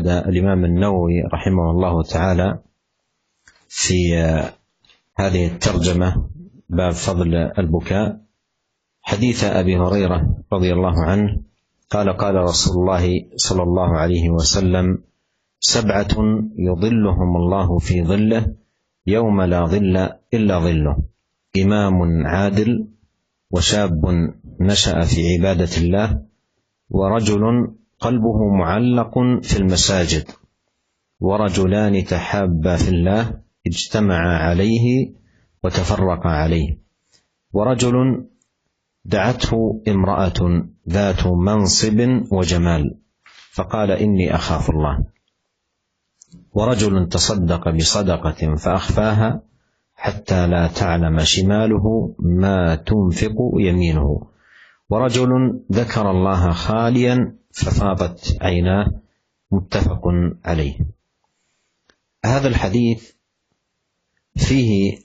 أورد الإمام النووي رحمه الله تعالى في هذه الترجمة باب فضل البكاء حديث أبي هريرة رضي الله عنه قال قال رسول الله صلى الله عليه وسلم: 7 يظلهم الله في ظله يوم لا ظل إلا ظله: إمام عادل، وشاب نشأ في عبادة الله، ورجل قلبه معلق في المساجد، ورجلان تحابا في الله اجتمعا عليه وتفرقا عليه، ورجل دعته امرأة ذات منصب وجمال فقال: إني أخاف الله، ورجل تصدق بصدقة فأخفاها حتى لا تعلم شماله ما تنفق يمينه، ورجل ذكر الله خاليا ففاضت عيناه. متفق عليه. هذا الحديث فيه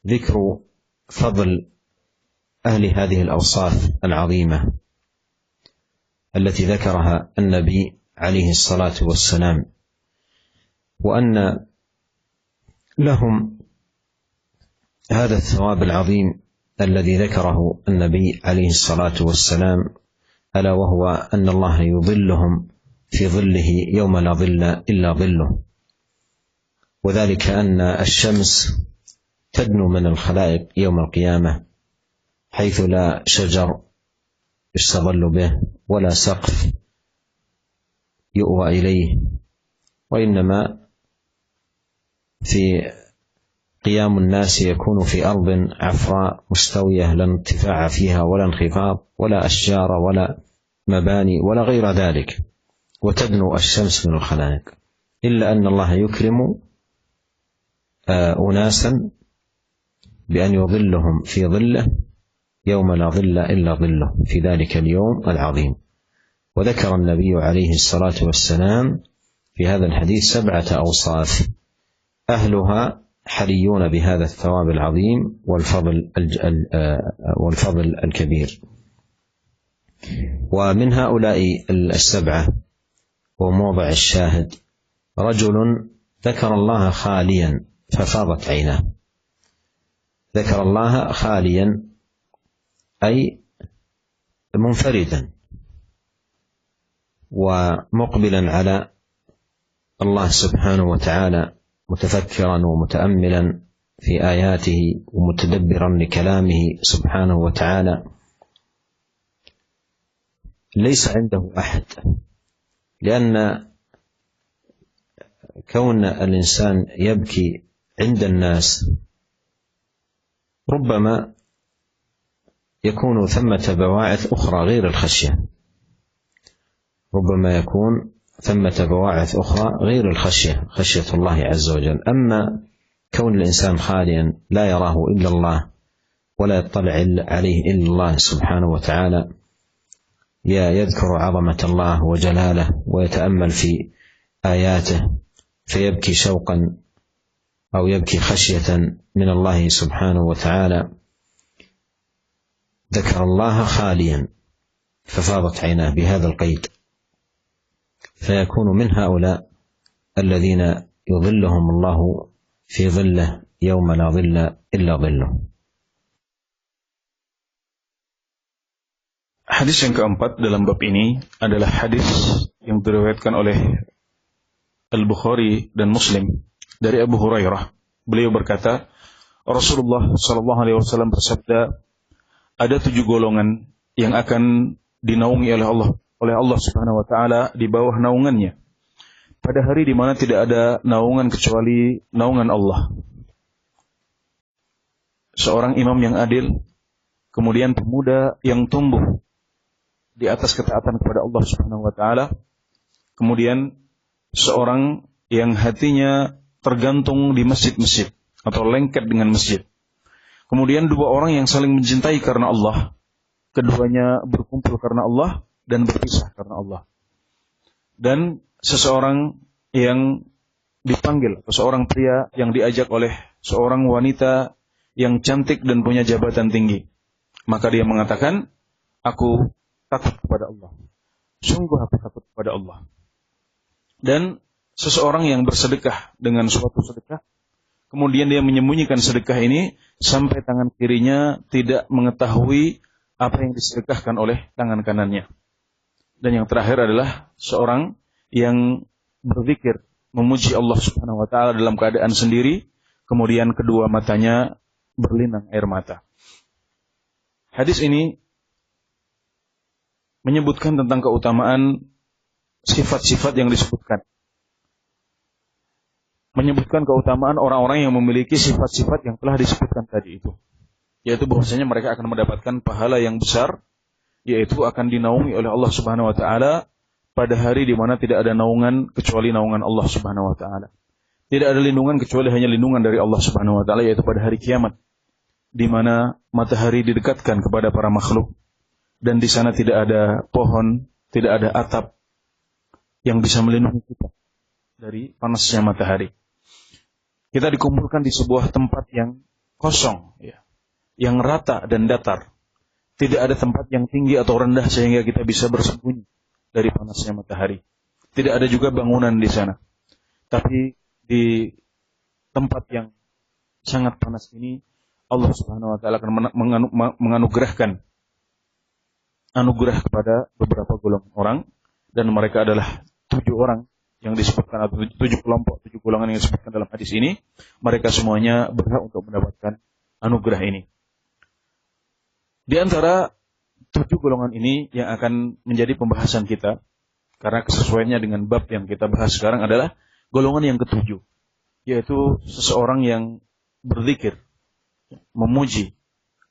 ذكر فضل أهل هذه الأوصاف العظيمة التي ذكرها النبي عليه الصلاة والسلام، وأن لهم هذا الثواب العظيم الذي ذكره النبي عليه الصلاة والسلام، ألا وهو أن الله يظلهم في ظله يوم لا ظل إلا ظله، وذلك أن الشمس تدنو من الخلائق يوم القيامة حيث لا شجر يستظل به ولا سقف يؤوى إليه، وإنما في قيام الناس يكون في أرض عفراء مستوية لا ارتفاع فيها ولا انخفاض ولا أشجار ولا مباني ولا غير ذلك، وتدنو الشمس من الخلائق، إلا أن الله يكرم أناسا بأن يظلهم في ظله يوم لا ظل إلا ظله في ذلك اليوم العظيم. وذكر النبي عليه الصلاة والسلام في هذا الحديث 7 أوصاف أهلها حريون بهذا الثواب العظيم والفضل الكبير. ومن هؤلاء 7 وموضع الشاهد: رجل ذكر الله خاليا ففاضت عيناه. ذكر الله خاليا أي منفردا ومقبلا على الله سبحانه وتعالى، متفكرا ومتأملا في آياته ومتدبرا لكلامه سبحانه وتعالى، ليس عنده أحد، لأن كون الإنسان يبكي عند الناس ربما يكون ثمة بواعث أخرى غير الخشية، ربما يكون ثمة بواعث أخرى غير الخشية، خشية الله عز وجل. أما كون الإنسان خاليا لا يراه إلا الله ولا يطلع عليه إلا الله سبحانه وتعالى، يذكر عظمة الله وجلاله ويتأمل في آياته فيبكي شوقا أو يبكي خشية من الله سبحانه وتعالى، ذكر الله خاليا ففاضت عيناه بهذا القيد، فيكون من هؤلاء الذين يظلهم الله في ظله يوم لا ظل إلا ظله. Hadis yang keempat dalam bab ini adalah hadis yang diriwayatkan oleh Al-Bukhari dan Muslim dari Abu Hurairah. Beliau berkata, Rasulullah SAW bersabda, ada 7 golongan yang akan dinaungi oleh Allah Subhanahu wa taala di bawah naungannya pada hari di mana tidak ada naungan kecuali naungan Allah. Seorang imam yang adil, kemudian pemuda yang tumbuh di atas ketaatan kepada Allah Subhanahu wa taala, kemudian seorang yang hatinya tergantung di masjid-masjid atau lengket dengan masjid. Kemudian 2 orang yang saling mencintai karena Allah, keduanya berkumpul karena Allah dan berpisah karena Allah. Dan seseorang yang dipanggil, atau seorang pria yang diajak oleh seorang wanita yang cantik dan punya jabatan tinggi, maka dia mengatakan, aku takut kepada Allah, sungguh aku takut kepada Allah. Dan seseorang yang bersedekah dengan suatu sedekah, kemudian dia menyembunyikan sedekah ini sampai tangan kirinya tidak mengetahui apa yang disedekahkan oleh tangan kanannya. Dan yang terakhir adalah seorang yang berzikir, memuji Allah Subhanahu wa taala dalam keadaan sendiri, kemudian kedua matanya berlinang air mata. Hadis ini menyebutkan tentang keutamaan sifat-sifat yang disebutkan. Menyebutkan keutamaan orang-orang yang memiliki sifat-sifat yang telah disebutkan tadi itu. Yaitu bahwasanya mereka akan mendapatkan pahala yang besar, yaitu akan dinaungi oleh Allah Subhanahu wa taala pada hari di mana tidak ada naungan kecuali naungan Allah Subhanahu wa taala. Tidak ada lindungan kecuali hanya lindungan dari Allah Subhanahu wa taala, yaitu pada hari kiamat, di mana matahari didekatkan kepada para makhluk dan di sana tidak ada pohon, tidak ada atap yang bisa melindungi kita dari panasnya matahari. Kita dikumpulkan di sebuah tempat yang kosong, yang rata dan datar. Tidak ada tempat yang tinggi atau rendah sehingga kita bisa bersembunyi dari panasnya matahari. Tidak ada juga bangunan di sana. Tapi di tempat yang sangat panas ini, Allah Subhanahu wa taala akan menganugerahkan anugerah kepada beberapa golongan orang, dan mereka adalah 7 orang yang disebutkan, atau 7 kelompok, 7 golongan yang disebutkan dalam hadis ini. Mereka semuanya berhak untuk mendapatkan anugerah ini. Di antara 7 golongan ini yang akan menjadi pembahasan kita, karena kesesuaiannya dengan bab yang kita bahas sekarang, adalah golongan yang ke-7, yaitu seseorang yang berzikir, memuji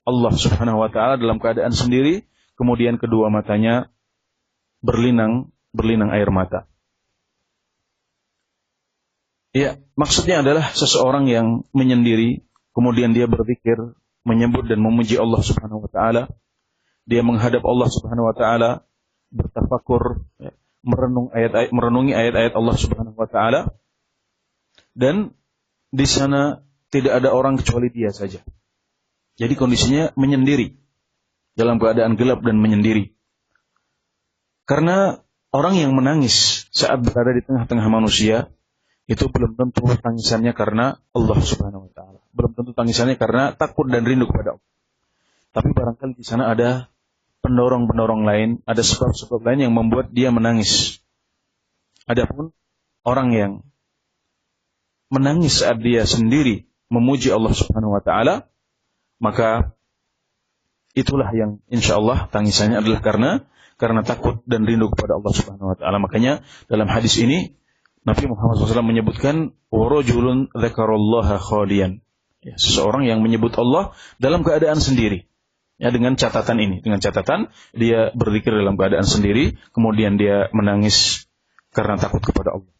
Allah Subhanahu wa taala dalam keadaan sendiri, kemudian kedua matanya berlinang air mata. Ya, maksudnya adalah seseorang yang menyendiri, kemudian dia berzikir, menyebut dan memuji Allah Subhanahu wa taala. Dia menghadap Allah Subhanahu wa taala, bertafakur, merenungi ayat-ayat Allah Subhanahu wa taala. Dan di sana tidak ada orang kecuali dia saja. Jadi kondisinya menyendiri, dalam keadaan gelap dan menyendiri. Karena orang yang menangis saat berada di tengah-tengah manusia, itu belum tentu tangisannya karena Allah Subhanahu wa taala. Belum tentu tangisannya karena takut dan rindu kepada Allah. Tapi barangkali di sana ada pendorong-pendorong lain, ada sebab-sebab lain yang membuat dia menangis. Adapun orang yang menangis saat dia sendiri memuji Allah Subhanahu wa taala, maka itulah yang insyaallah tangisannya adalah karena takut dan rindu kepada Allah Subhanahu wa taala. Makanya dalam hadis ini Nabi Muhammad SAW menyebutkan warajulun dzakarallaha khalian. Ya, seseorang yang menyebut Allah dalam keadaan sendiri. Ya, dengan catatan ini, dengan catatan dia berzikir dalam keadaan sendiri, kemudian dia menangis karena takut kepada Allah.